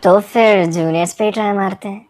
तो फिर जूनियर्स पे ट्राई मारते हैं।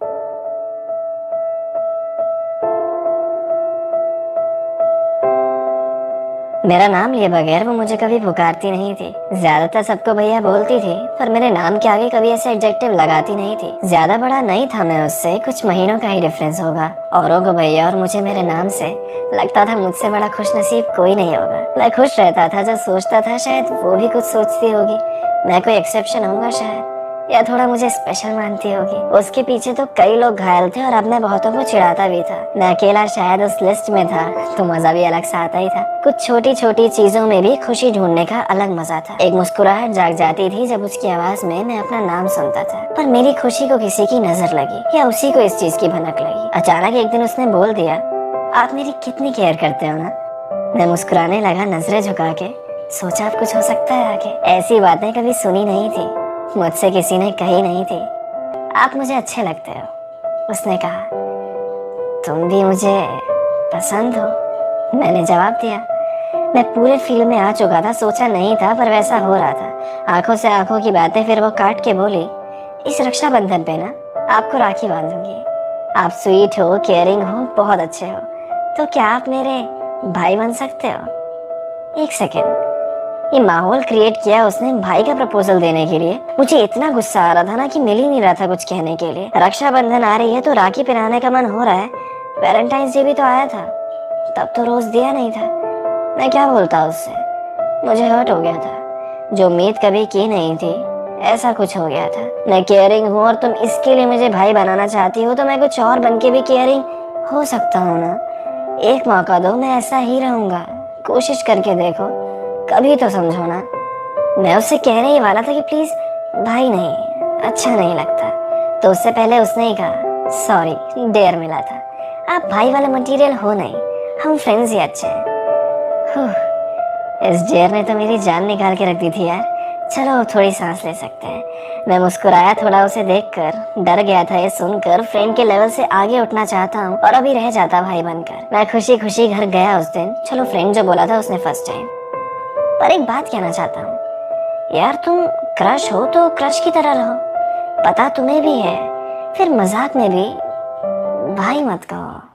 मेरा नाम लिए बगैर वो मुझे कभी पुकारती नहीं थी। ज्यादातर सबको भैया बोलती थी, पर मेरे नाम के आगे कभी ऐसे एडजेक्टिव लगाती नहीं थी। ज्यादा बड़ा नहीं था मैं उससे, कुछ महीनों का ही डिफरेंस होगा। औरों को भैया और मुझे मेरे नाम से लगता था मुझसे बड़ा खुश नसीब कोई नहीं होगा। मैं खुश रहता था जब सोचता था शायद वो भी कुछ सोचती होगी, मैं कोई एक्सेप्शन होगा शायद, या थोड़ा मुझे स्पेशल मानती होगी। उसके पीछे तो कई लोग घायल थे और अब मैं बहुतों को चिढ़ाता भी था। मैं अकेला शायद उस लिस्ट में था, तो मजा भी अलग सा आता ही था। कुछ छोटी छोटी चीजों में भी खुशी ढूंढने का अलग मजा था। एक मुस्कुराहट जाग जाती थी जब उसकी आवाज में मैं अपना नाम सुनता था। पर मेरी खुशी को किसी की नजर लगी या उसी को इस चीज की भनक लगी। अचानक एक दिन उसने बोल दिया, आप मेरी कितनी केयर करते हो ना। मैं मुस्कुराने लगा, नजरें झुका के। सोचा अब कुछ हो सकता है आगे। ऐसी बातें कभी सुनी नहीं थी, मुझसे किसी ने कही नहीं थी। आप मुझे अच्छे लगते हो, उसने कहा। तुम भी मुझे पसंद हो, मैंने जवाब दिया। मैं पूरे फील्ड में आ चुका था, सोचा नहीं था पर वैसा हो रहा था। आंखों से आंखों की बातें, फिर वो काट के बोली, इस रक्षाबंधन पे ना आपको राखी बांधूंगी। आप स्वीट हो, केयरिंग हो, बहुत अच्छे हो, तो क्या आप मेरे भाई बन सकते हो? एक सेकेंड, ये माहौल क्रिएट किया उसने भाई का प्रपोजल देने के लिए। मुझे इतना गुस्सा आ रहा था ना कि मिल ही नहीं रहा था कुछ कहने के लिए। रक्षाबंधन आ रही है तो राखी पहनाने का मन हो रहा है। वैलेंटाइंस डे भी तो आया था, तब तो रोज दिया नहीं था। मैं क्या बोलता उससे, मुझे हर्ट हो गया था। जो उम्मीद कभी की नहीं थी, ऐसा कुछ हो गया था। मैं केयरिंग हूँ और तुम इसके लिए मुझे भाई बनाना चाहती हो, तो मैं कुछ और बन के भी केयरिंग हो सकता हूँ ना। एक मौका दो, मैं ऐसा ही रहूंगा। कोशिश करके देखो, कभी तो समझो ना। मैं उससे कहने ही वाला था कि प्लीज भाई नहीं, अच्छा नहीं लगता, तो उससे पहले उसने ही कहा, सॉरी डेयर मिला था, आप भाई वाला मटेरियल हो नहीं, हम फ्रेंड्स ही अच्छे हैं। इस डेयर ने तो मेरी जान निकाल के रख दी थी यार। चलो अब थोड़ी सांस ले सकते हैं। मैं मुस्कुराया थोड़ा उसे देखकर। डर गया था ये सुनकर, फ्रेंड के लेवल से आगे उठना चाहता हूँ और अभी रह जाता भाई बनकर। मैं खुशी खुशी घर गया उस दिन। चलो फ्रेंड जो बोला था उसने फर्स्ट टाइम। पर एक बात कहना चाहता हूँ यार, तुम क्रश हो तो क्रश की तरह रहो, पता तुम्हें भी है, फिर मजाक में भी भाई मत कहो।